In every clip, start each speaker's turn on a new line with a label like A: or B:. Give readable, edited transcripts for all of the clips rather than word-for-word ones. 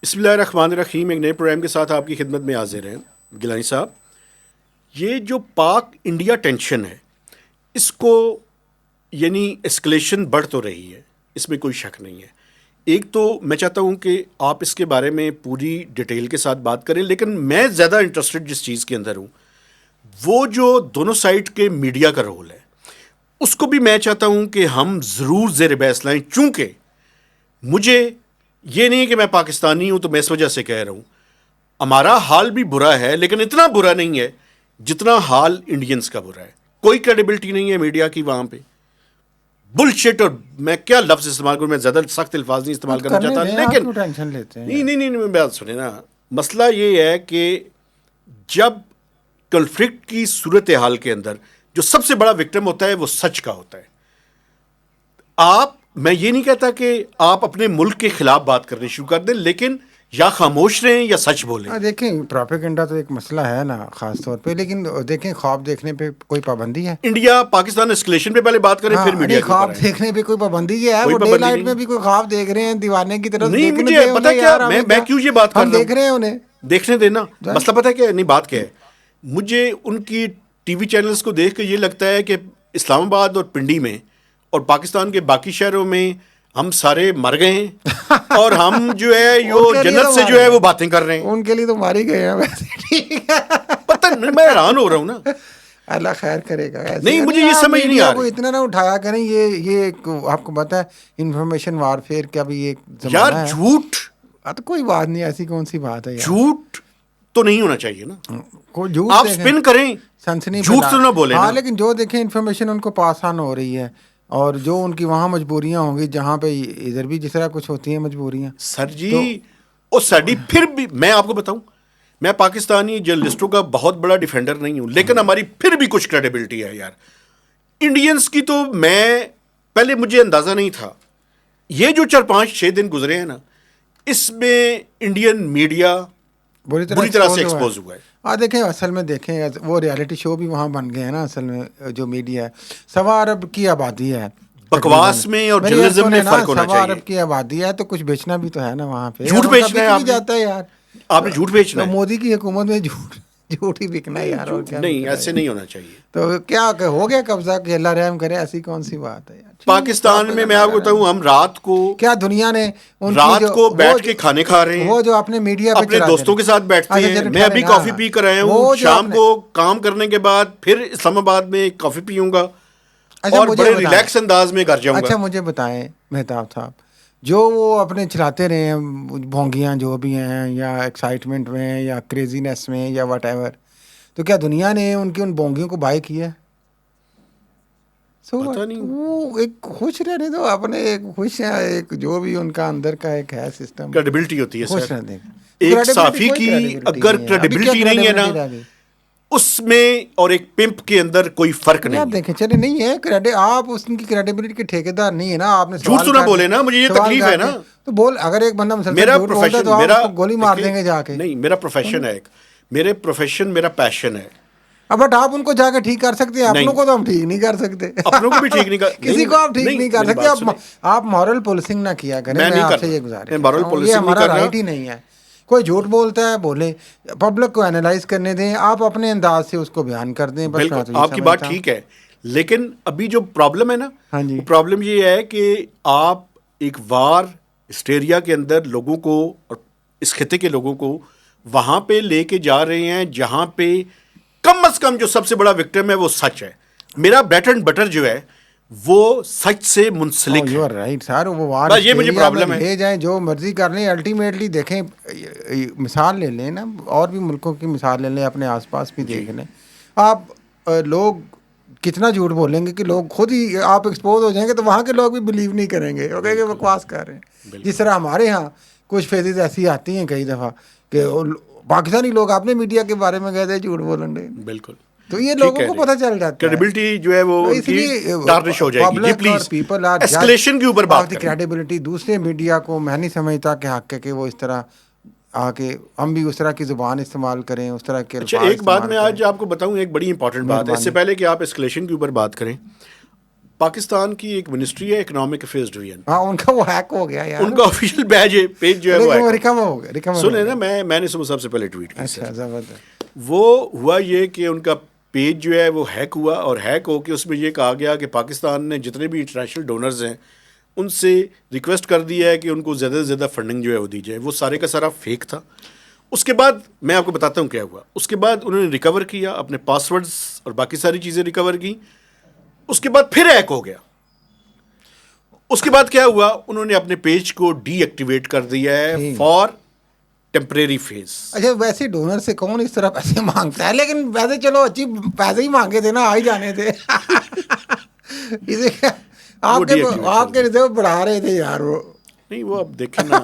A: بسم اللہ الرحمن الرحیم. ایک نئے پروگرام کے ساتھ آپ کی خدمت میں حاضر ہیں گیلانی صاحب. یہ جو پاک انڈیا ٹینشن ہے اس کو یعنی اسکلیشن بڑھ تو رہی ہے, اس میں کوئی شک نہیں ہے. ایک تو میں چاہتا ہوں کہ آپ اس کے بارے میں پوری ڈیٹیل کے ساتھ بات کریں, لیکن میں زیادہ انٹرسٹڈ جس چیز کے اندر ہوں وہ جو دونوں سائڈ کے میڈیا کا رول ہے اس کو بھی میں چاہتا ہوں کہ ہم ضرور زیر بحث لائیں, چونکہ مجھے یہ نہیں کہ میں پاکستانی ہوں تو میں اس وجہ سے کہہ رہا ہوں. ہمارا حال بھی برا ہے لیکن اتنا برا نہیں ہے جتنا حال انڈینز کا برا ہے. کوئی کریڈیبلٹی نہیں ہے میڈیا کی وہاں پہ. بل شٹ, اور میں کیا لفظ استعمال کروں, میں زیادہ سخت الفاظ نہیں استعمال کرنا چاہتا, لیکن
B: ٹینشن لیتے ہیں.
A: نہیں میں بات سنیں نا. مسئلہ یہ ہے کہ جب کنفلکٹ کی صورتحال کے اندر جو سب سے بڑا وکٹم ہوتا ہے وہ سچ کا ہوتا ہے. میں یہ نہیں کہتا کہ آپ اپنے ملک کے خلاف بات کرنے شروع کر دیں, لیکن یا خاموش رہیں یا سچ بولیں.
B: دیکھیں پروپیگنڈا تو ایک مسئلہ ہے نا خاص طور پہ, لیکن دیکھیں خواب دیکھنے پہ کوئی پابندی ہے؟
A: انڈیا پاکستان اسکلیشن پہ پہلے بات کریں پھر میڈیا.
B: خواب دیکھنے پہ کوئی پابندی ہے؟ وہ ڈے لائٹ میں بھی کوئی خواب دیکھ رہے ہیں دیوانے کی طرف.
A: نہیں, مجھے پتا کیا, میں کیوں یہ بات کر رہا ہوں,
B: دیکھ رہے ہیں انہیں
A: دیکھنے دینا. مسئلہ پتا کیا ہے, نہیں بات کیا ہے, مجھے ان کی ٹی وی چینلز کو دیکھ کے یہ لگتا ہے کہ اسلام آباد اور پنڈی میں اور پاکستان کے باقی شہروں میں ہم سارے مر گئے ہیں اور ہم جو ہے یہ جنت سے جو ہے وہ باتیں کر رہے ہیں.
B: ان کے لیے تو ماری گئے ہیں ویسے.
A: پتہ نہیں, میں حیران ہو رہا ہوں نا.
B: اللہ خیر کرے گا.
A: نہیں, مجھے یہ سمجھ نہیں آ رہی.
B: اتنا نہ اٹھایا کریں, یہ آپ کو پتہ ہے انفارمیشن وارفیئر کا بھی ایک
A: یار جھوٹ.
B: تو کوئی بات نہیں, ایسی کون سی بات ہے.
A: جھوٹ تو نہیں ہونا چاہیے نا.
B: کوئی جھوٹ
A: آپ اسپن کریں,
B: سنسنی
A: جھوٹ تو نہ بولیں.
B: ہاں, لیکن جو دیکھیں انفارمیشن ان کو پاس آن ہو رہی ہے اور جو ان کی وہاں مجبوریاں ہوں گی جہاں پہ ادھر بھی جس طرح کچھ ہوتی ہیں مجبوریاں.
A: سر جی اور ساری پھر بھی میں آپ کو بتاؤں, میں پاکستانی جرنلسٹوں کا بہت بڑا ڈیفینڈر نہیں ہوں, لیکن ہماری پھر بھی کچھ کریڈیبلٹی ہے یار. انڈینز کی تو میں پہلے مجھے اندازہ نہیں تھا. یہ جو 4-5-6 دن گزرے ہیں نا, اس میں انڈین میڈیا بری طرح سے ایکسپوز ہوا ہے.
B: دیکھیں اصل میں دیکھیں وہ ریالٹی شو بھی وہاں بن گئے ہیں نا. اصل میں جو میڈیا ہے 1.25 ارب کی آبادی ہے,
A: بکواس میں اور جرنلزم میں فرق ہونا چاہیے.
B: 1.25 ارب کی آبادی ہے تو کچھ بیچنا بھی تو ہے نا وہاں پہ.
A: جھوٹ بیچنا ہے آپ
B: جاتا ہے یار,
A: آپ نے جھوٹ بیچنا ہے.
B: مودی کی حکومت میں جھوٹ ہی بکنا ہے یار.
A: نہیں, ایسے نہیں ہونا چاہیے.
B: تو کیا ہو گیا قبضہ کہ اللہ رحم کرے, ایسی کون سی بات ہے یار.
A: پاکستان میں آپ کو بتاؤں, ہم رات کو
B: کیا دنیا نے
A: رات کو بیٹھ کے کھانے کھا رہے ہیں,
B: وہ جو اپنے میڈیا پہ
A: اپنے دوستوں کے ساتھ بیٹھتے ہیں. میں ابھی کافی پی کر آیا ہوں, شام کو کام کرنے کے بعد پھر اسلام آباد میں کافی پیوں گا اور بڑے ریلیکس انداز میں گھر جاؤں گا.
B: اچھا مجھے بتائیں مہتاب صاحب, جو وہ اپنے چلاتے رہے ہیں بھونگیاں جو بھی ہیں یا ایکسائٹمنٹ میں یا کریزینس میں یا واٹ ایور, تو کیا دنیا نے ان کی ان بھونگیوں کو بائی کیا ہے؟
A: پتہ نہیں.
B: وہ ایک خوش رہنے دو, اپنے ایک خوش ہیں, ایک جو بھی ان کا اندر کا ایک ہے سسٹم,
A: کریڈیبلٹی ہوتی ہے
B: خوش
A: سر.
B: رہنے.
A: ایک صحافی کی اگر کریڈیبلٹی نہیں ہے نا اس میں اور ایک پمپ کے اندر کوئی فرق نہیں.
B: آپ دیکھیں چلے نہیں ہے آپ اس کی کریڈیبلٹی کے ٹھیکیدار نہیں ہے نا. آپ نے
A: جھوٹ تو نہ بولے نا, مجھے یہ تکلیف ہے نا.
B: تو بول, اگر ایک بندہ مسلسل
A: میرا
B: جھوٹ بولتا ہے تو آپ گولی مار دیں گے جا کے.
A: نہیں, میرا پروفیشن ہے, میرے پروفیشن میرا پیشن ہے.
B: بٹ آپ ان کو جا کے ٹھیک کر سکتے ہیں, اپنوں کو تو ہم ٹھیک نہیں کر سکتے.
A: اپنوں کو بھی ٹھیک نہیں کر
B: کسی کو آپ ٹھیک نہیں کر سکتے. آپ مورل پولیسنگ نہ کیا کریں, میں آپ سے یہ گزارش کرتا ہوں, یہ ہمارا رائٹ ہی نہیں ہے. کوئی جھوٹ بولتا ہے بولے, پبلک کو اینالائز کرنے دیں, آپ اپنے انداز سے اس کو بیان کر دیں.
A: بالکل آپ کی بات ٹھیک ہے, لیکن ابھی جو پرابلم ہے نا,
B: وہ
A: پرابلم یہ ہے کہ آپ ایک وار ہسٹیریا کے اندر لوگوں کو اور اس خطے کے لوگوں کو وہاں پہ لے کے جا رہے ہیں جہاں پہ کم از کم جو سب سے بڑا وکٹم ہے وہ سچ ہے. میرا بریڈ اینڈ بٹر جو ہے وہ سچ سے منسلک ہے.
B: رائٹ سر, وہ
A: یہ مجھے پرابلم ہے.
B: لے جائیں جو مرضی کر لیں, الٹیمیٹلی دیکھیں مثال لے لیں نا, اور بھی ملکوں کی مثال لے لیں, اپنے آس پاس بھی دیکھ لیں. آپ لوگ کتنا جھوٹ بولیں گے کہ لوگ خود ہی آپ ایکسپوز ہو جائیں گے تو وہاں کے لوگ بھی بلیو نہیں کریں گے, وہ کہیں گے بکواس کر رہے ہیں. جس طرح ہمارے ہاں کچھ فیزز ایسی آتی ہیں کئی دفعہ کہ پاکستانی لوگ اپنے میڈیا کے بارے میں کہتے ہیں جھوٹ بولیں گے.
A: بالکل,
B: تو یہ لوگوں کو پتہ چل جاتا ہے,
A: کریڈیبلٹی جو ہے وہ ٹارنش ہو جائے گی. پلیز ایسکلیشن کے اوپر بات کریں.
B: کریڈیبلٹی دوسرے میڈیا کو میں نہیں سمجھتا کہ حق ہے کہ وہ اس طرح آ کے ہم بھی اس طرح کی زبان استعمال کریں, اس طرح کے
A: الفاظ. ایک بات میں آج آپ کو بتاؤں, ایک بڑی امپورٹنٹ بات ہے, اس سے پہلے کہ آپ ایسکلیشن کے اوپر بات کریں. پاکستان کی ایک منسٹری ہے اکنامک افیئرز ڈویژن,
B: ہاں ان کا وہ ہیک ہو گیا یار,
A: ان کا آفیشیل پیج جو ہے وہ
B: ریکور ہو گیا.
A: سنیں نا, میں نے سب سے پہلے ٹویٹ کی.
B: اچھا زبردست.
A: وہ ہوا یہ کہ ان کا پیج جو ہے وہ ہیک ہوا, اور ہیک ہو کے اس میں یہ کہا گیا کہ پاکستان نے جتنے بھی انٹرنیشنل ڈونرز ہیں ان سے ریکویسٹ کر دیا ہے کہ ان کو زیادہ سے زیادہ فنڈنگ جو ہے وہ دی جائے. وہ سارے کا سارا فیک تھا. اس کے بعد میں آپ کو بتاتا ہوں کیا ہوا. اس کے بعد انہوں نے ریکور کیا, اپنے پاسورڈز اور باقی ساری چیزیں ریکور کی. اس کے بعد پھر ہیک ہو گیا. اس کے بعد کیا ہوا, انہوں نے اپنے پیج کو ڈی ایکٹیویٹ کر دیا ہے فار ٹیمپریری فیز.
B: اچھا ویسے ڈونر سے کون اس طرح پیسے مانگتا ہے, لیکن ویسے چلو اچھی پیسے ہی مانگے تھے نا, آ ہی جانے تھے. آپ کے ریزرو بڑھا رہے تھے یار وہ.
A: نہیں وہ اب دیکھیں نا,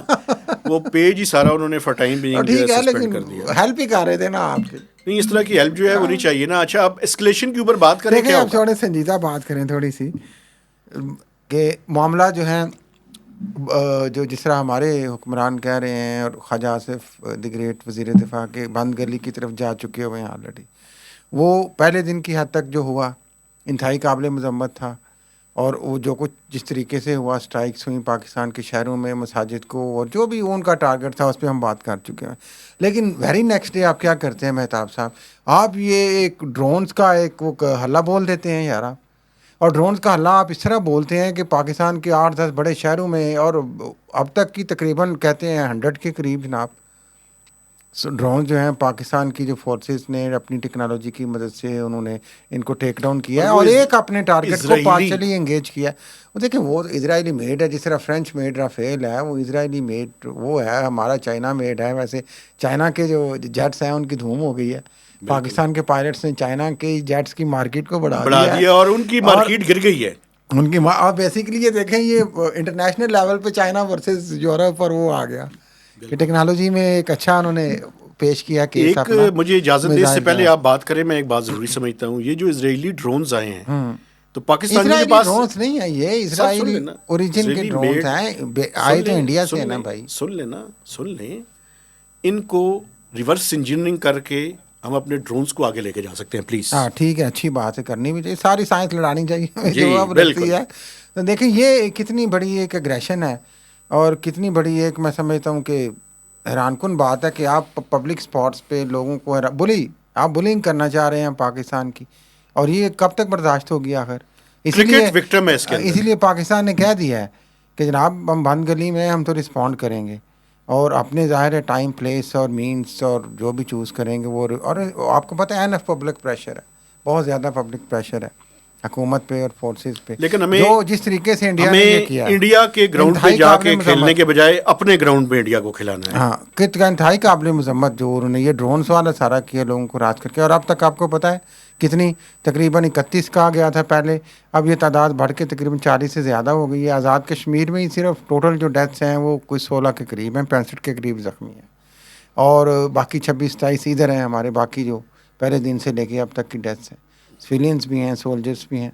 A: وہ پیج ہی سارا انہوں نے فار ٹائم بینگ سسپینڈ کر دیا.
B: ہیلپ ہی کر رہے تھے نا آپ کی.
A: نہیں اس طرح کی ہیلپ جو ہے وہ نہیں چاہیے نا. اچھا اب اسکلیشن کے اوپر بات کریں.
B: دیکھیں اب تھوڑے سنجیدہ بات کریں تھوڑی سی, کہ معاملہ جو ہے جو جس طرح ہمارے حکمران کہہ رہے ہیں, اور خواجہ آصف دی گریٹ وزیر دفاع کے بند گلی کی طرف جا چکے ہوئے ہیں آلریڈی, وہ پہلے دن کی حد تک جو ہوا انتہائی قابل مذمت تھا. اور وہ جو کچھ جس طریقے سے ہوا, اسٹرائکس ہوئیں پاکستان کے شہروں میں مساجد کو, اور جو بھی ان کا ٹارگٹ تھا اس پہ ہم بات کر چکے ہیں. لیکن ویری نیکسٹ ڈے آپ کیا کرتے ہیں مہتاب صاحب, آپ یہ ایک ڈرونز کا ایک وہ حلہ بول دیتے ہیں یار. اور ڈرونز کا حلہ آپ اس طرح بولتے ہیں کہ پاکستان کے 8-10 بڑے شہروں میں, اور اب تک کی تقریباً کہتے ہیں 100 کے قریب جناب ڈرون جو ہیں پاکستان کی جو فورسز نے اپنی ٹیکنالوجی کی مدد سے انہوں نے ان کو ٹیک ڈاؤن کیا ہے, اور ایک اپنے ٹارگٹ کو پارشلی انگیج کیا ہے. وہ دیکھیں وہ اسرائیلی میڈ ہے, جس طرح فرینچ میڈ رافیل ہے وہ اسرائیلی میڈ وہ ہے, ہمارا چائنا میڈ ہے. ویسے چائنا کے جو جیٹس ہیں ان کی دھوم ہو گئی ہے, پاکستان کے پائلٹس نے چائنا کے جیٹس کی مارکیٹ کو بڑھا دیا
A: اور ان کی مارکیٹ گر گئی ہے.
B: ان کی آپ بیسیکلی یہ دیکھیں, یہ انٹرنیشنل لیول پہ چائنا ورسز یورپ پر وہ آ گیا کہ ٹیکنالوجی میں ایک اچھا انہوں نے پیش کیا.
A: ایک مجھے اجازت دے, اس سے پہلے آپ بات کریں, میں ایک بات ضروری سمجھتا ہوں, یہ جو اسرائیلی ڈرونز آئے ہیں تو پاکستان کے پاس
B: ڈرونز نہیں ہیں, یہ اسرائیلی اوریجن کے ڈرونز ہیں, آئے تو انڈیا سے نا بھائی.
A: سن لیں, ان کو ریورس انجینئرنگ کر کے ہم اپنے ڈرونز کو آگے لے کے جا سکتے ہیں پلیز.
B: ہاں ٹھیک ہے, اچھی بات ہے, کرنی بھی چاہیے, ساری سائنس لڑانی چاہیے جو اب رہتی ہے. تو دیکھیں یہ کتنی بڑی ایک اگریشن ہے, اور کتنی بڑی ایک میں سمجھتا ہوں کہ حیران کن بات ہے کہ آپ پبلک اسپاٹس پہ لوگوں کو آپ بلنگ کرنا چاہ رہے ہیں پاکستان کی, اور یہ کب تک برداشت ہوگی آخر. اسی لیے پاکستان نے کہہ دیا ہے کہ جناب ہم بند گلی میں ہم تو رسپونڈ کریں گے, اور اپنے ظاہر ہے ٹائم پلیس اور مینس اور جو بھی چوز کریں گے وہ. اور آپ کو پتہ ہے اینف پبلک پریشر ہے, بہت زیادہ پبلک پریشر ہے حکومت پہ اور فورسز پہ.
A: لیکن ہمیں
B: جو جس طریقے سے انڈیا نے یہ کیا,
A: انڈیا کے گراؤنڈ پہ جا کے کھیلنے کے بجائے اپنے گراؤنڈ پہ انڈیا کو کھلانا ہے.
B: ہاں کتنا انتہائی قابل مذمت جو انہوں نے یہ ڈرونس والا سارا کیا لوگوں کو راج کر کے. اور اب تک آپ کو پتہ ہے کتنی, تقریباً 31 کہا گیا تھا پہلے, اب یہ تعداد بڑھ کے تقریباً 40 سے زیادہ ہو گئی ہے. آزاد کشمیر میں ہی صرف ٹوٹل جو ڈیتھس ہیں وہ کوئی 16 کے قریب ہیں, 65 کے قریب زخمی ہیں, اور باقی 26-27 ادھر ہیں ہمارے باقی جو پہلے دن سے لے کے اب تک کی ڈیتھس ہیں. سویلینس بھی ہیں, سولجرس بھی ہیں.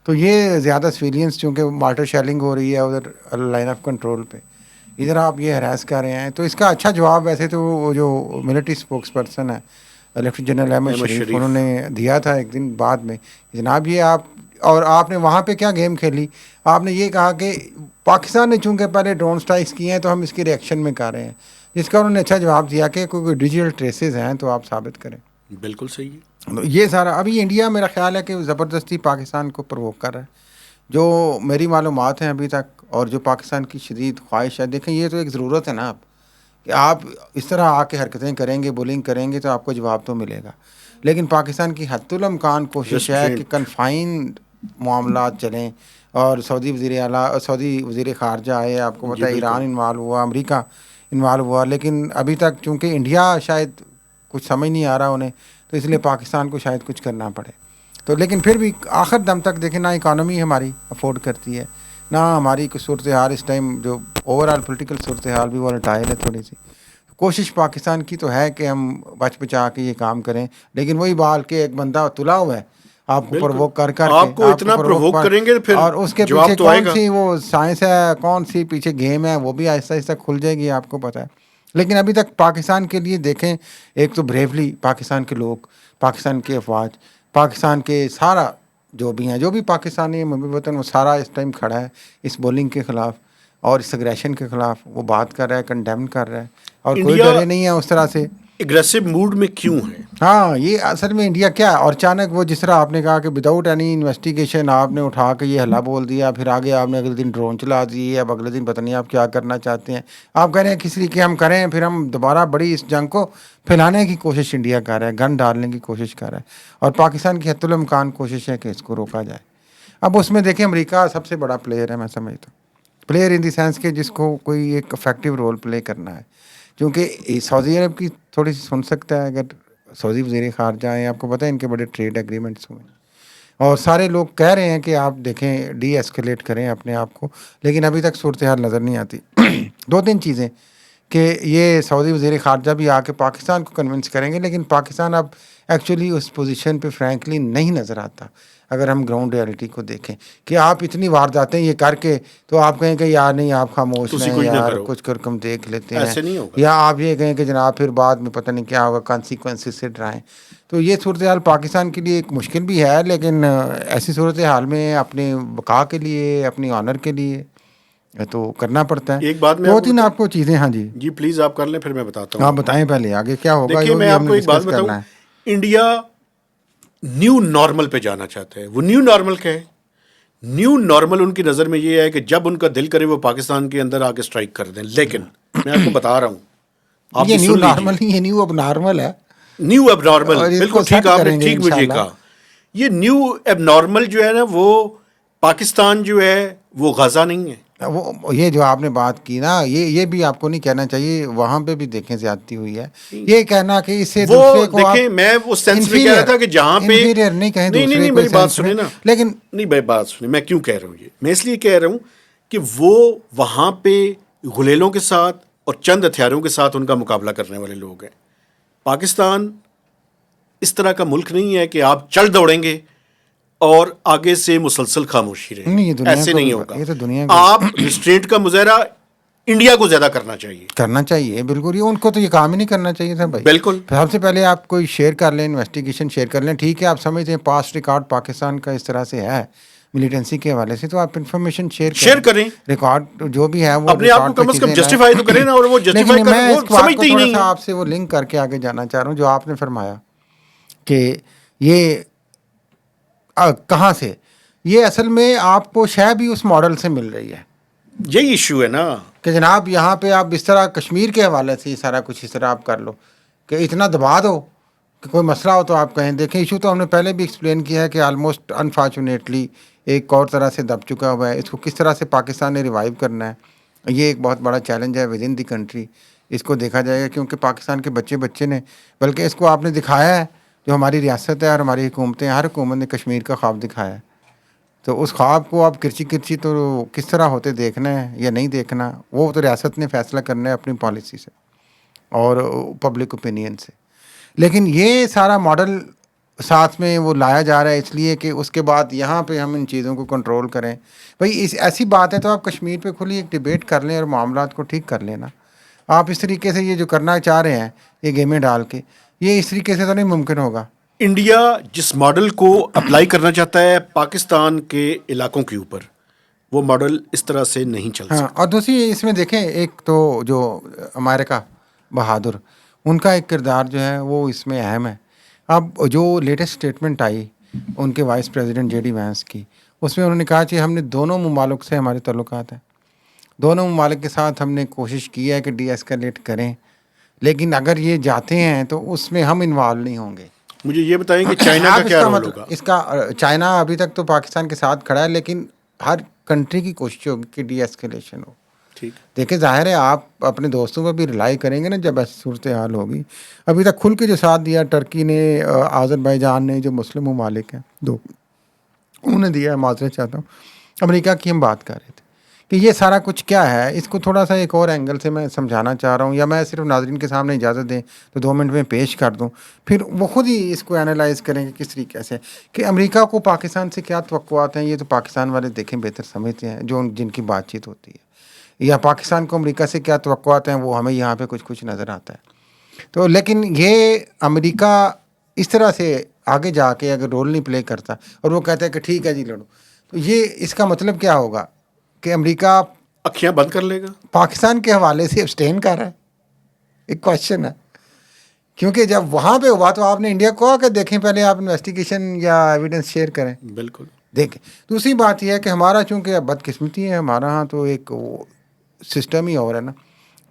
B: تو یہ زیادہ سویلینس چونکہ مارٹر شیلنگ ہو رہی ہے ادھر لائن آف کنٹرول پہ, ادھر آپ یہ ہراس کر رہے ہیں. تو اس کا اچھا جواب ویسے تو وہ جو ملٹری اسپوکس پرسن ہے لیفٹیننٹ جنرل احمد شریف, انہوں نے دیا تھا ایک دن بعد میں, جناب یہ آپ نے وہاں پہ کیا گیم کھیلی, آپ نے یہ کہا کہ پاکستان نے چونکہ پہلے ڈرون اسٹرائکس کیے ہیں تو ہم اس کے ریئیکشن میں کر رہے ہیں, جس کا انہوں نے اچھا جواب دیا کہ کوئی ڈیجیٹل ٹریسز ہیں تو آپ ثابت کریں.
A: بالکل صحیح ہے.
B: یہ سارا ابھی انڈیا میرا خیال ہے کہ زبردستی پاکستان کو پرووک کر رہا ہے, جو میری معلومات ہیں ابھی تک, اور جو پاکستان کی شدید خواہش ہے. دیکھیں یہ تو ایک ضرورت ہے نا آپ, کہ آپ اس طرح آ کے حرکتیں کریں گے, بولنگ کریں گے تو آپ کو جواب تو ملے گا. لیکن پاکستان کی حتی الامکان کوشش ہے کہ کنفائنڈ معاملات چلیں, اور سعودی وزیر خارجہ آئے, آپ کو پتہ ہے ایران انوالو ہوا, امریکہ انوالو ہوا, لیکن ابھی تک چونکہ انڈیا شاید کچھ سمجھ نہیں آ رہا انہیں, تو اس لیے پاکستان کو شاید کچھ کرنا پڑے. تو لیکن پھر بھی آخر دم تک دیکھیں نہ اکانومی ہماری افورڈ کرتی ہے, نہ ہماری کوئی صورتحال اس ٹائم جو اوور آل پولیٹیکل صورتحال بھی وولٹائل ہے تھوڑی سی. کوشش پاکستان کی تو ہے کہ ہم بچ بچا کے یہ کام کریں, لیکن وہی بال کے ایک بندہ تلا ہوا ہے آپ کو پرووک کر کے,
A: آپ کو اتنا پرووک کریں گے پھر,
B: اور اس کے پیچھے کون سی وہ سائنس ہے, کون سی پیچھے گیم ہے, وہ بھی آہستہ آہستہ کھل جائے گی, آپ کو پتہ ہے. لیکن ابھی تک پاکستان کے لیے دیکھیں, ایک تو بریولی پاکستان کے لوگ, پاکستان کی افواج, پاکستان کے سارا جو بھی ہیں, جو بھی پاکستانی ہے محب وطن, وہ سارا اس ٹائم کھڑا ہے اس بولنگ کے خلاف اور اس اگریشن کے خلاف. وہ بات کر رہا ہے, کنڈیم کر رہا ہے, اور کوئی
A: انڈیا
B: ڈرے نہیں ہے اس طرح سے.
A: اگریسو موڈ میں کیوں ہے؟
B: ہاں, یہ اصل میں انڈیا کیا ہے, اور اچانک وہ جس طرح آپ نے کہا کہ وداؤٹ اینی انویسٹیگیشن آپ نے اٹھا کے یہ ہلا بول دیا, پھر آگے آپ نے اگلے دن ڈرون چلا دیے, اب اگلے دن پتہ نہیں آپ کیا کرنا چاہتے ہیں. آپ کہہ رہے ہیں کس طریقے ہم کریں, پھر ہم دوبارہ بڑی اس جنگ کو پھیلانے کی کوشش انڈیا کر رہا ہے, گن ڈالنے کی کوشش کر رہا ہے, اور پاکستان کی حتی الامکان کوشش ہے کہ اس کو روکا جائے. اب اس میں دیکھیں امریکہ سب سے بڑا پلیئر ہے, میں سمجھتا ہوں پلیئر ان دی سینس کہ جس کو کوئی ایک افیکٹو رول پلے کرنا ہے, کیونکہ سعودی عرب کی تھوڑی سی سن سکتا ہے. اگر سعودی وزیر خارجہ ہیں, آپ کو پتہ ہے ان کے بڑے ٹریڈ ایگریمنٹس ہوئے ہیں, اور سارے لوگ کہہ رہے ہیں کہ آپ دیکھیں ڈی ایسکیلیٹ کریں اپنے آپ کو, لیکن ابھی تک صورتحال نظر نہیں آتی. دو تین چیزیں کہ یہ سعودی وزیر خارجہ بھی آ کے پاکستان کو کنونس کریں گے, لیکن پاکستان اب ایکچولی اس پوزیشن پہ فرینکلی نہیں نظر آتا. اگر ہم گراؤنڈ ریئلٹی کو دیکھیں کہ آپ اتنی وارداتیں یہ کر کے, تو آپ کہیں کہ یار نہیں آپ خاموش
A: تسی
B: رہیں
A: کچھ نہ
B: یار,
A: کرو,
B: کچھ کر کم دیکھ لیتے ہیں,
A: ایسے نہیں ہوگا.
B: یا آپ یہ کہیں کہ جناب پھر بعد میں پتہ نہیں کیا ہوگا, کانسیکوینسز سے ڈرائیں. تو یہ صورتحال پاکستان کے لیے ایک مشکل بھی ہے, لیکن ایسی صورتحال میں اپنے بقا کے لیے, اپنی آنر کے لیے تو کرنا پڑتا ہے.
A: ایک بات میں
B: دو
A: آپ کو
B: تین
A: بتاؤں,
B: آپ کو چیزیں. ہاں جی
A: جی پلیز آپ کر لیں, پھر میں بتاتا ہوں.
B: آپ بتائیں پہلے آگے کیا ہوگا,
A: دیکھیے
B: وہ
A: میں
B: بھی
A: آپ
B: ہم
A: کو
B: نے
A: ایک بات
B: ڈسکس
A: بتاؤں,
B: کرنا ہے.
A: انڈیا نیو نارمل پہ جانا چاہتا ہے. وہ نیو نارمل کیا ہے؟ نیو نارمل ان کی نظر میں یہ ہے کہ جب ان کا دل کرے وہ پاکستان کے اندر آ کے اسٹرائک کر دیں. لیکن میں آپ کو بتا رہا ہوں, آپ
B: یہ
A: بھی
B: نیو
A: سن
B: نارمل
A: لیجیے,
B: نہیں, یہ نیو اب نارمل ہے,
A: نیو اب نارمل,
B: اور اس
A: بالکل
B: کو
A: ٹھیک,
B: سیٹ
A: آپ نے
B: کریں گے
A: ٹھیک مجھے
B: انشاءاللہ.
A: کہا. یہ نیو اب نارمل جو ہے نا, وہ پاکستان جو ہے وہ غزہ نہیں ہے.
B: وہ یہ جو آپ نے بات کی نا, یہ بھی آپ کو نہیں کہنا چاہیے, وہاں پہ بھی دیکھیں زیادتی ہوئی ہے. یہ کہنا کہ اس سے
A: وہ
B: دوسرے کو آپ
A: دیکھیں, میں اس سینس میں کہہ رہا تھا کہ جہاں پہ
B: انفیریئر نہیں کہیں دوسرے کو
A: میری
B: اس
A: بات
B: سینس میں,
A: سنیں نا,
B: لیکن
A: نہیں بھائی بات سنیں, میں کیوں کہہ رہا ہوں یہ, میں اس لیے کہہ رہا ہوں کہ وہ وہاں پہ غلیلوں کے ساتھ اور چند ہتھیاروں کے ساتھ ان کا مقابلہ کرنے والے لوگ ہیں. پاکستان اس طرح کا ملک نہیں ہے کہ آپ چل دوڑیں گے اور آگے سے مسلسل خاموشی رہے
B: نہیں,
A: گی.
B: یہ دنیا
A: ایسے
B: کو
A: نہیں
B: بھی,
A: ہوگا.
B: یہ تو دنیا کو
A: آپ ریسٹرینٹ کا مظاہرہ انڈیا کو زیادہ کرنا چاہیے.
B: کرنا چاہیے, بالکل. یہ ان کو تو یہ کام ہی نہیں کرنا چاہیے تھا بھائی.
A: بالکل.
B: سب سے پہلے آپ کوئی شیئر کر لیں, انویسٹیگیشن شیئر کر لیں, ٹھیک ہے. آپ سمجھتے ہیں پاسٹ ریکارڈ پاکستان کا اس طرح سے ہے ملیٹنسی کے حوالے سے, تو آپ انفارمیشن شیئر
A: کریں,
B: ریکارڈ جو بھی ہے وہ
A: اپنے آپ کو
B: ریکارڈ پہ
A: کم از کم
B: چیزیں لائیں.
A: جسٹیفائی تو کریں نا, اور وہ جسٹیفائی
B: لیکن
A: کر
B: میں
A: وہ
B: اس بات کو
A: سمجھتے ہی
B: تھوڑا
A: نہیں
B: سا
A: ہیں.
B: آپ سے وہ لنک کر کے آگے جانا چاہ رہا ہوں, جو آپ نے فرمایا کہ یہ کہاں سے, یہ اصل میں آپ کو شاید بھی اس ماڈل سے مل رہی ہے.
A: یہی ایشو ہے نا
B: کہ جناب یہاں پہ آپ اس طرح کشمیر کے حوالے سے سارا کچھ اس طرح آپ کر لو کہ اتنا دبا دو کہ کوئی مسئلہ ہو تو آپ کہیں. دیکھیں ایشو تو ہم نے پہلے بھی ایکسپلین کیا ہے کہ آلموسٹ انفارچونیٹلی ایک اور طرح سے دب چکا ہوا ہے. اس کو کس طرح سے پاکستان نے ریوائیو کرنا ہے, یہ ایک بہت بڑا چیلنج ہے ود ان دی کنٹری. اس کو دیکھا جائے گا, کیونکہ پاکستان کے بچے نے, بلکہ اس کو آپ نے دکھایا ہے, جو ہماری ریاست ہے اور ہماری حکومتیں, ہر حکومت نے کشمیر کا خواب دکھایا ہے. تو اس خواب کو آپ کرچی تو کس طرح ہوتے دیکھنا ہے یا نہیں دیکھنا, وہ تو ریاست نے فیصلہ کرنا ہے اپنی پالیسی سے اور پبلک اوپینین سے. لیکن یہ سارا ماڈل ساتھ میں وہ لایا جا رہا ہے اس لیے کہ اس کے بعد یہاں پہ ہم ان چیزوں کو کنٹرول کریں. بھائی ایسی بات ہے تو آپ کشمیر پہ کھلی ایک ڈیبیٹ کر لیں اور معاملات کو ٹھیک کر لینا. آپ اس طریقے سے یہ جو کرنا چاہ رہے ہیں یہ گیمیں ڈال کے, یہ اس طریقے سے تو نہیں ممکن ہوگا.
A: انڈیا جس ماڈل کو اپلائی کرنا چاہتا ہے پاکستان کے علاقوں کے اوپر, وہ ماڈل اس طرح سے نہیں چل
B: ہاں,
A: سکتا.
B: اور دوسری اس میں دیکھیں, ایک تو جو امریکہ بہادر, ان کا ایک کردار جو ہے وہ اس میں اہم ہے. اب جو لیٹسٹ اسٹیٹمنٹ آئی ان کے vice president J D Vance کی, اس میں انہوں نے کہا کہ ہم نے دونوں ممالک سے ہمارے تعلقات ہیں, دونوں ممالک کے ساتھ ہم نے کوشش کی ہے کہ ڈی ایسکیلیٹ کریں, لیکن اگر یہ جاتے ہیں تو اس میں ہم انوالو نہیں ہوں گے.
A: مجھے یہ بتائیں کہ چائنا کا
B: آپ اس
A: کیا
B: کا
A: رول
B: مطلب,
A: ہوگا.
B: اس کا چائنا ابھی تک تو پاکستان کے ساتھ کھڑا ہے, لیکن ہر کنٹری کی کوشش ہوگی کہ ڈی ایسکیلیشن ہو.
A: ٹھیک,
B: دیکھیں ظاہر ہے آپ اپنے دوستوں پہ بھی ریلائی کریں گے نا جب ایسی صورتحال ہوگی. ابھی تک کھل کے جو ساتھ دیا ٹرکی نے, آذربائیجان نے, جو مسلم ممالک ہیں دو, انہوں نے دیا ہے. معذرت چاہتا ہوں, امریکہ کی ہم بات کر رہے تھے کہ یہ سارا کچھ کیا ہے. اس کو تھوڑا سا ایک اور اینگل سے میں سمجھانا چاہ رہا ہوں, یا میں صرف ناظرین کے سامنے اجازت دیں تو 2 منٹ میں پیش کر دوں, پھر وہ خود ہی اس کو انالائز کریں کہ کس طریقے سے کہ امریکہ کو پاکستان سے کیا توقعات ہیں. یہ تو پاکستان والے دیکھیں بہتر سمجھتے ہیں جو جن کی بات چیت ہوتی ہے, یا پاکستان کو امریکہ سے کیا توقعات ہیں وہ ہمیں یہاں پہ کچھ نظر آتا ہے. تو لیکن یہ امریکہ اس طرح سے آگے جا کے اگر رول نہیں پلے کرتا اور وہ کہتا ہے کہ ٹھیک ہے جی لڑو، تو یہ اس کا مطلب کیا ہوگا کہ امریکہ
A: اکھیاں بند کر لے گا.
B: پاکستان کے حوالے سے ابسٹین کر رہا ہے. ایک کوشچن ہے، کیونکہ جب وہاں پہ ہوا تو آپ نے انڈیا کو کہا کہ دیکھیں پہلے آپ انویسٹیگیشن یا ایویڈنس شیئر کریں.
A: بالکل.
B: دیکھیں دوسری بات یہ ہے کہ ہمارا چونکہ بدقسمتی ہے، ہمارا ہاں تو ایک سسٹم ہی اور ہے نا،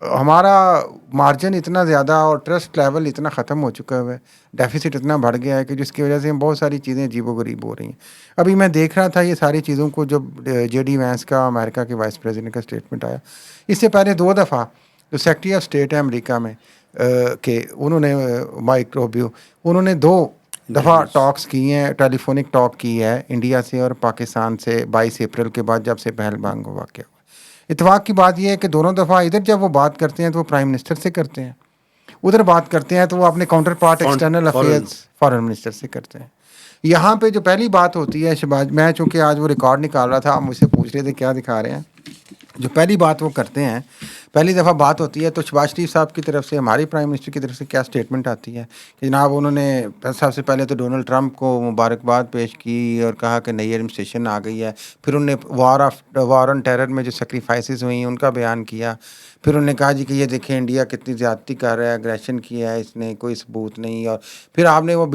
B: ہمارا مارجن اتنا زیادہ اور ٹرسٹ لیول اتنا ختم ہو چکا ہے، ڈیفیسٹ اتنا بڑھ گیا ہے کہ جس کی وجہ سے بہت ساری چیزیں عجیب و غریب ہو رہی ہیں. ابھی میں دیکھ رہا تھا یہ ساری چیزوں کو جب جے ڈی وینس کا امریکہ کے وائس پریزیڈنٹ کا اسٹیٹمنٹ آیا، اس سے پہلے 2 دفعہ جو سیکرٹری آف اسٹیٹ ہے امریکہ میں کہ انہوں نے مائک روبیو، انہوں نے 2 دفعہ ٹاکس کی ہیں، ٹیلی فونک ٹاک کی ہے انڈیا سے اور پاکستان سے 22 اپریل کے بعد جب سے پہلگام کا واقعہ ہوا. اتفاق کی بات یہ ہے کہ دونوں دفعہ ادھر جب وہ بات کرتے ہیں تو وہ پرائم منسٹر سے کرتے ہیں، ادھر بات کرتے ہیں تو وہ اپنے counter part external affairs foreign minister سے کرتے ہیں. یہاں پہ جو پہلی بات ہوتی ہے شہباز، میں چونکہ آج وہ ریکارڈ نکال رہا تھا، آپ مجھ سے پوچھ رہے تھے کیا دکھا رہے ہیں، جو پہلی بات وہ کرتے ہیں، پہلی دفعہ بات ہوتی ہے تو شہباز شریف صاحب کی طرف سے، ہمارے پرائم منسٹر کی طرف سے کیا اسٹیٹمنٹ آتی ہے کہ جناب انہوں نے سب سے پہلے تو ڈونلڈ ٹرمپ کو مبارکباد پیش کی اور کہا کہ نئی ایڈمنسٹریشن آ گئی ہے. پھر انہوں نے وار آن ٹیرر میں جو سیکریفائسز ہوئی ان کا بیان کیا. پھر انہوں نے کہا جی کہ یہ دیکھیں انڈیا کتنی زیادتی کر رہا ہے، اگریشن کیا ہے اس نے، کوئی ثبوت نہیں. اور پھر آپ نے وہ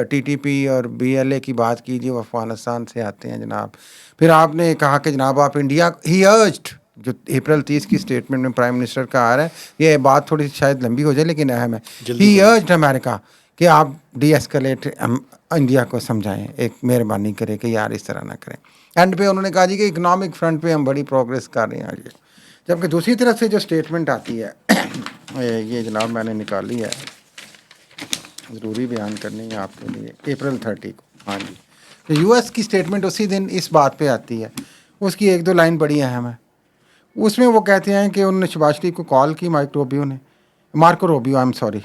B: ٹی ٹی پی اور بی ایل اے کی بات کی جو افغانستان سے آتے ہیں جناب. پھر آپ نے کہا کہ جناب آپ انڈیا ہی ارجڈ، جو اپریل 30 کی اسٹیٹمنٹ میں پرائم منسٹر کا آ رہا ہے، یہ بات تھوڑی سی شاید لمبی ہو جائے لیکن اہم ہے، ہی ارجڈ امریکہ کہ آپ ڈی ایسکلیٹ انڈیا کو سمجھائیں، ایک مہربانی کرے کہ یار اس طرح نہ کریں. اینڈ پہ انہوں نے کہا جی کہ اکنامک فرنٹ پہ ہم بڑی پروگریس کر رہے ہیں آگے. جبکہ دوسری طرف سے جو اسٹیٹمنٹ آتی ہے یہ جناب میں نے نکالی ہے، ضروری بیان کرنی ہے آپ کے لیے، اپریل 30 کو. ہاں جی، تو یو ایس کی اسٹیٹمنٹ اسی دن اس بات پہ آتی ہے. اس کی 1-2 لائن بڑی اہم ہے. اس میں وہ کہتے ہیں کہ انہوں نے شہباز شریف کو کال کی، Marco Rubio I am sorry,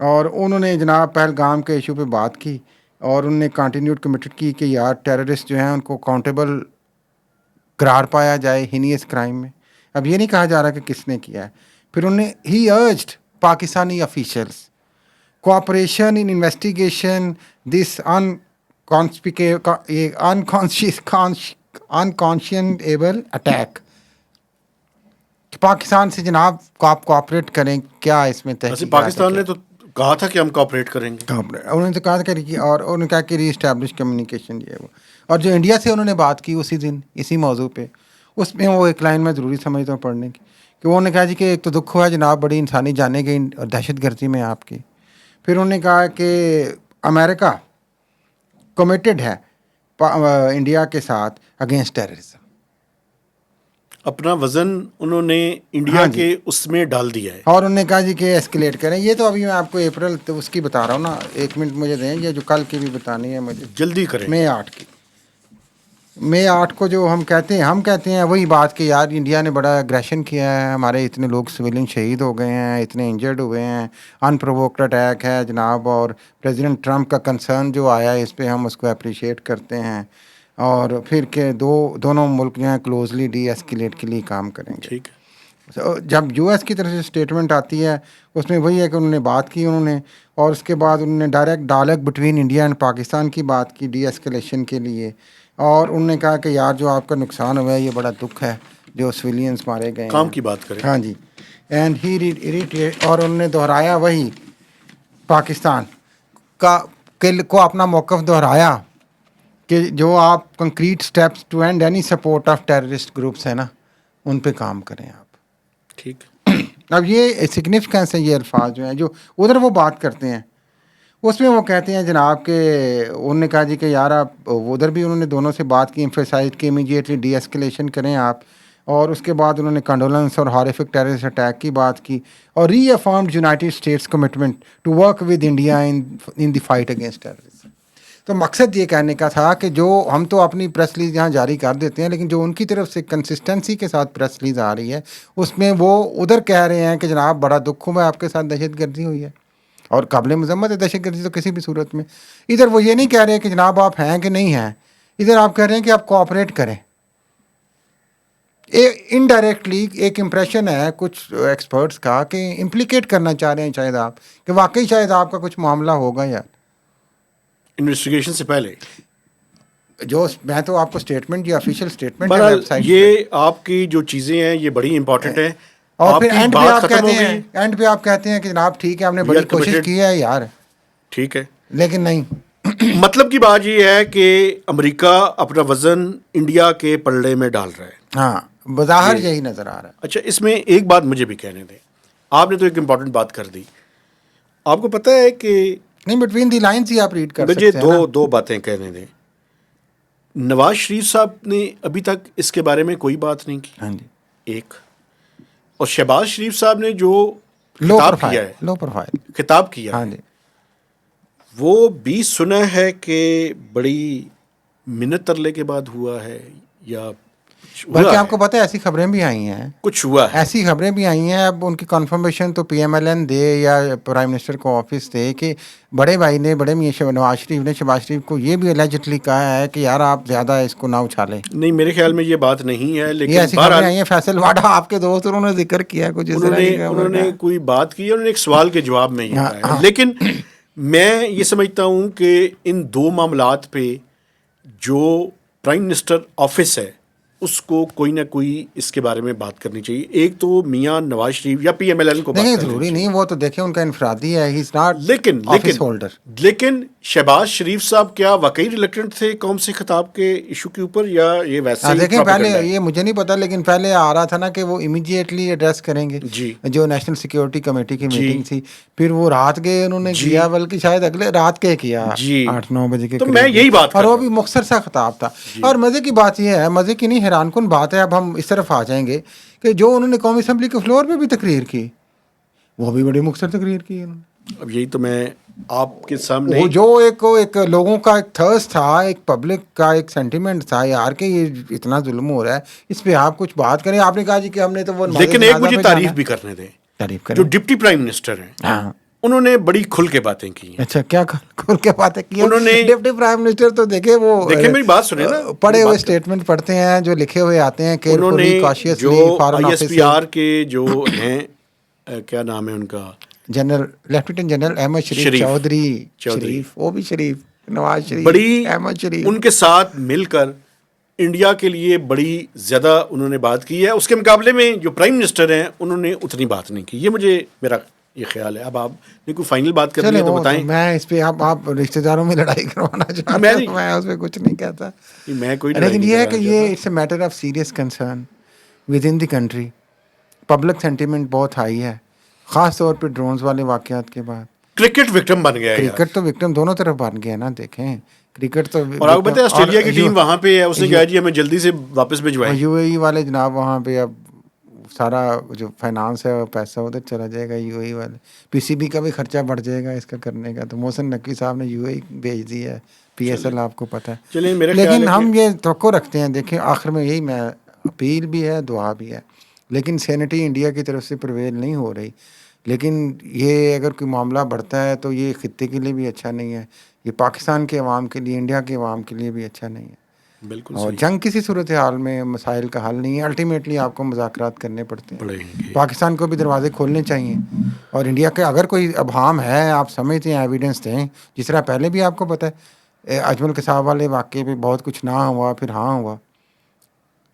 B: اور انہوں نے جناب پہلگام کے ایشو پہ بات کی اور انہوں نے کنٹینیوڈ کمیٹڈ کی کہ یار ٹیررسٹ جو ہیں ان کو اکاؤنٹیبل قرار پایا جائے ہینیس کرائم میں. اب یہ نہیں کہا جا رہا کہ کس نے کیا ہے. پھر انہوں نے ہی ارجڈ پاکستانی آفیشلس کوآپریشن ان انویسٹیگیشن دس انکانشینیبل اٹیک. پاکستان سے جناب آپ کوآپریٹ کریں، کیا اس میں تحقیق؟
A: پاکستان نے تو کہا تھا کہ ہم کوآپریٹ کریں گے،
B: انہوں نے تو کہا تھا کہ اور انہوں نے کہا کہ ری اسٹیبلش کمیونیکیشن یہ وہ. اور جو انڈیا سے انہوں نے بات کی اسی دن اسی موضوع پہ، اس میں وہ ایک لائن میں ضروری سمجھتا ہوں پڑھنے کی کہ انہوں نے کہا جی کہ ایک تو دکھ ہوا جناب بڑی انسانی جانیں گئی اور دہشت گردی میں آپ کی. پھر انہوں نے کہا کہ امریکہ کمیٹڈ ہے انڈیا کے ساتھ اگینسٹ ٹیررزم.
A: اپنا وزن انہوں نے انڈیا کے اس میں ڈال دیا ہے
B: اور انہوں نے کہا جی کہ ایسکلیٹ کریں. یہ تو ابھی میں آپ کو اپریل تو اس کی بتا رہا ہوں نا، 1 منٹ مجھے دیں، یہ جو کل کی بھی بتانی ہے مجھے،
A: جلدی کریں.
B: مئی 8 کو جو ہم کہتے ہیں وہی بات کہ یار انڈیا نے بڑا اگریشن کیا ہے، ہمارے اتنے لوگ سویلین شہید ہو گئے ہیں، اتنے انجرڈ ہوئے ہیں، ان پرووکڈ اٹیک ہے جناب. اور پریزیڈنٹ ٹرمپ کا کنسرن جو آیا ہے اس پہ ہم اس کو اپریشیٹ کرتے ہیں. اور پھر کہ دونوں ملک جو ہیں کلوزلی ڈی ایسکیلیٹ کے لیے کام کریں گے.
A: ٹھیک ہے.
B: جب یو ایس کی طرف سے اسٹیٹمنٹ آتی ہے اس میں وہی ہے کہ انہوں نے بات کی انہوں نے، اور اس کے بعد انہوں نے direct dialogue between India and Pakistan کی بات کی ڈی ایسکلیشن کے لیے. اور انہوں نے کہا کہ یار جو آپ کا نقصان ہوا ہے یہ بڑا دکھ ہے، جو سویلینز مارے گئے ہیں.
A: کام کی بات کریں.
B: ہاں جی. اینڈ ہی اور انہوں نے دہرایا وہی پاکستان کو اپنا موقف دہرایا کہ جو آپ concrete steps to end any support of terrorist groups ہیں نا ان پہ کام کریں آپ.
A: ٹھیک.
B: اب یہ سگنیفیکنس ہے، یہ الفاظ جو ہیں جو ادھر وہ بات کرتے ہیں اس میں وہ کہتے ہیں جناب کہ انہوں نے کہا جی کہ یار آپ ادھر بھی انہوں نے دونوں سے بات کی، ایمفیسائز کہ امیڈیٹلی ڈی ایسکلیشن کریں آپ. اور اس کے بعد انہوں نے کنڈولنس اور ہارریفک ٹیررسٹ اٹیک کی بات کی اور reaffirmed United States commitment to work with India in the fight against terrorism. تو مقصد یہ کہنے کا تھا کہ جو ہم تو اپنی پریس ریلیز یہاں جاری کر دیتے ہیں لیکن جو ان کی طرف سے کنسسٹنسی کے ساتھ پریس ریلیز آ رہی ہے اس میں وہ ادھر کہہ رہے ہیں کہ جناب بڑا دکھ ہوا آپ کے ساتھ دہشت گردی ہوئی ہے اور قابل مذمت ہے دہشت گردی تو کسی بھی صورت میں. ادھر وہ یہ نہیں کہہ رہے کہ جناب آپ ہیں کہ نہیں ہیں، ادھر آپ کہہ رہے ہیں کہ آپ کوآپریٹ کریں. انڈائریکٹلی ایک امپریشن ہے کچھ ایکسپرٹس کا کہ امپلیکیٹ کرنا چاہ رہے ہیں شاید آپ کہ واقعی شاید آپ کا کچھ معاملہ ہوگا یار.
A: انویسٹیگیشن سے پہلے.
B: جو میں تو آپ کو اسٹیٹمنٹ یا آفیشیل اسٹیٹمنٹ ہے
A: بہرحال
B: ویب سائٹ
A: یہ آپ کی جو چیزیں ہیں یہ بڑی امپورٹنٹ ہیں.
B: اور پھر
A: کی
B: اینڈ پہ
A: بات
B: آپ
A: ختم
B: کہتے
A: ہو
B: ہیں
A: گئی.
B: اینڈ پہ آپ کہتے ہیں کہ جناب ٹھیک ہے ہم نے
A: We
B: بڑی
A: are
B: کوشش
A: committed.
B: کی ہے یار,
A: ٹھیک ہے.
B: لیکن نہیں.
A: مطلب کی بات یہ ہے کہ امریکہ اپنا وزن انڈیا کے پلڑے میں ڈال رہا ہے.
B: ہاں بظاہر یہی نظر آ رہا ہے.
A: اچھا اس میں ایک بات مجھے بھی کہنے دیں. آپ نے تو ایک امپورٹنٹ بات کر دی. آپ کو پتہ ہے کہ
B: نہیں, بٹوین دی لائنس ہی آپ ریڈ کر
A: مجھے
B: سکتے ہیں نا.
A: دو باتیں کہنے دیں. نواز شریف صاحب نے ابھی تک اس کے بارے میں کوئی بات نہیں کی.
B: ہاں جی,
A: ایک. اور شہباز شریف صاحب نے جو
B: لو
A: خطاب
B: پروفائل,
A: کیا ہے,
B: لو پروفائل.
A: خطاب کیا
B: ہاں
A: ہے,
B: جی,
A: وہ بھی سنا ہے کہ بڑی منت ترلے کے بعد ہوا ہے یا
B: بلکہ آپ کو پتہ ہے ایسی خبریں بھی آئی ہیں,
A: کچھ ہوا ہے.
B: ایسی خبریں بھی آئی ہیں. اب ان کی کنفرمیشن تو پی ایم ایل این دے یا پرائم منسٹر کو آفس دے کہ بڑے بھائی نے, بڑے میاں نواز شریف نے شہباز شریف کو یہ بھی الیجٹلی کہا ہے کہ یار آپ زیادہ اس کو نہ اچھالیں.
A: نہیں میرے خیال میں یہ بات نہیں ہے,
B: یہ
A: لیکن
B: ایسی خبریں آئی ہیں. فیصل واڈا آپ کے دوست, انہوں نے ذکر کیا کچھ اس طرح کی خبر
A: انہوں نے
B: کا.
A: کوئی بات کی, انہوں نے ایک سوال کے جواب میں یہ
B: ہاں,
A: کہا ہے. لیکن میں یہ سمجھتا ہوں کہ ان دو معاملات پہ جو پرائم منسٹر آفس ہے اس کو کوئی نہ کوئی اس کے بارے میں بات کرنی چاہیے. ایک تو میاں نواز شریف یا پی ایم ایل این کو بات
B: نہیں
A: کرنی
B: ضروری
A: چاہیے.
B: نہیں, وہ تو دیکھیں ان کا انفرادی ہے, ہی از ناٹ
A: لیکن
B: آفس ہولڈر.
A: لیکن شہباز شریف صاحب کیا واقعی ریلیکٹنٹ تھے قوم سے خطاب کے ایشو کے اوپر, یا یہ ویسے ہی
B: دیکھیں پہلے
A: propaganda ہے؟
B: یہ مجھے نہیں پتا, لیکن پہلے آ رہا تھا نا کہ وہ امیڈیٹلی ایڈریس کریں گے.
A: جی
B: جو نیشنل سیکیورٹی کمیٹی کی
A: جی
B: میٹنگ تھی, پھر وہ رات کے انہوں نے
A: جی
B: کیا, بلکہ شاید اگلے رات کے کیا,
A: جی
B: 8-9 بجے کے
A: تو
B: قریب.
A: میں یہی بات
B: اور
A: کر
B: وہ
A: رہا
B: بھی
A: ہوں.
B: مختصر سا خطاب تھا. اور مزے کی بات یہ ہے, مزے کی نہیں حیران کن بات ہے, اب ہم اس طرف آ جائیں گے کہ جو انہوں نے قومی اسمبلی کے فلور پہ بھی تقریر کی, وہ بھی بڑی مختصر تقریر کی انہوں نے.
A: اب یہی تو میں آپ کے سامنے,
B: وہ جو ایک لوگوں کا ایک تھرس تھا, ایک پبلک کا ایک سینٹیمنٹ تھا یار کہ یہ اتنا ظلم ہو رہا ہے, اس پہ آپ کچھ بات کریں. آپ نے کہا جی کہ ہم نے تو وہ
A: لیکن ایک مجھے تعریف بھی کرنے دیں.
B: تعریف
A: جو
B: کریں.
A: ڈپٹی پرائم منسٹر ہیں
B: ہاں
A: انہوں نے بڑی کھل کے باتیں کی ہیں.
B: اچھا, کیا کھول کے باتیں کی
A: انہوں نے
B: ڈپٹی پرائم منسٹر تو دیکھے وہ
A: دیکھیں میری بات سنیں نا,
B: پڑھے ہوئے اسٹیٹمنٹ پڑھتے ہیں جو لکھے ہوئے آتے ہیں,
A: انہوں نے
B: کیئرفلی
A: جو
B: کاشیسلی foreign
A: I S
B: office
A: P R کے جو ہیں کیا نام ہے ان کا,
B: جنرل لیفٹیننٹ جنرل احمد شریف چودھری, شریف وہ بھی شریف, نواز شریف,
A: بڑی
B: احمد شریف,
A: ان کے ساتھ مل کر انڈیا کے لیے بڑی زیادہ انہوں نے بات کی ہے. اس کے مقابلے میں جو پرائم منسٹر ہیں انہوں نے اتنی بات نہیں کی. یہ مجھے میرا یہ خیال ہے. اب آپ نے کوئی فائنل بات کرنی
B: چلے
A: ہے تو
B: وہ
A: بتائیں.
B: میں اس پہ آپ رشتہ داروں میں لڑائی کروانا چاہتے
A: میں
B: ہیں,
A: نہیں-
B: میں اس پہ کچھ نہیں کہتا.
A: میں کوئی لڑائی
B: لیکن
A: نہیں
B: یہ ہے
A: کرانا
B: کہ
A: چاہتا.
B: یہ it's a matter of serious concern within the country. Public sentiment بہت ہائی ہے, خاص طور پہ ڈرونز والے واقعات کے بعد.
A: کرکٹ وکٹم بن گیا ہے یار.
B: کرکٹ تو وکٹم دونوں طرف بن گیا نا. دیکھیں کرکٹ تو
A: اور آپ کو پتہ ہے آسٹریلیا کی ٹیم وہاں پہ ہے, اس نے کہا جی ہمیں جلدی سے واپس بھجوائیں.
B: یو اے ای والے جناب وہاں پہ اب سارا جو فائنانس ہے وہ پیسہ ادھر چلا جائے گا. یو اے ای والے پی سی بی کا بھی خرچہ بڑھ جائے گا اس کا کرنے کا. تو محسن نقوی صاحب نے یو اے ای بھیج دی ہے, پی ایس ایل آپ کو پتہ ہے.
A: چلیں میرا خیال
B: لیکن
A: ہے کہ
B: ہم یہ توقع رکھتے ہیں, دیکھیں آخر میں یہی میں اپیل بھی ہے, دعا بھی ہے, لیکن سینٹی انڈیا کی طرف سے پرویل نہیں ہو رہی. لیکن یہ اگر کوئی معاملہ بڑھتا ہے تو یہ خطے کے لیے بھی اچھا نہیں ہے, یہ پاکستان کے عوام کے لیے, انڈیا کے عوام کے لیے بھی اچھا نہیں ہے.
A: بالکل
B: اور
A: صحیح
B: جنگ کسی صورتحال میں مسائل کا حل نہیں ہے. الٹیمیٹلی آپ کو مذاکرات کرنے پڑتے ہیں.
A: پڑیں گے.
B: پاکستان کو بھی دروازے کھولنے چاہیے, اور انڈیا کے اگر کوئی ابہام ہے آپ سمجھتے ہیں ایویڈنس دیں. جس طرح پہلے بھی آپ کو پتہ ہے اجمل قصاب والے واقعے پہ بہت کچھ نہ ہوا پھر ہاں ہوا.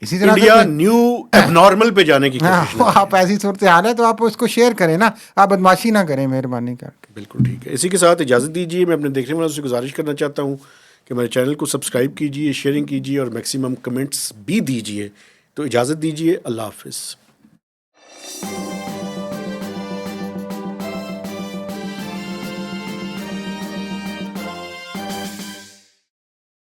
B: اسی طرح
A: انڈیا نیو ایب نارمل پہ جانے کی کوشش نہ
B: آپ ایسی صورتحال ہے تو آپ اس کو شیئر کریں نا, آپ بدماشی نہ کریں مہربانی کر کے.
A: بالکل ٹھیک ہے. اسی کے ساتھ اجازت دیجیے, میں اپنے دیکھنے والوں سے گزارش کرنا چاہتا ہوں کہ ہمارے چینل کو سبسکرائب کیجیے, شیئرنگ کیجیے اور میکسیمم کمنٹس بھی دیجیے. تو اجازت دیجیے, اللہ حافظ.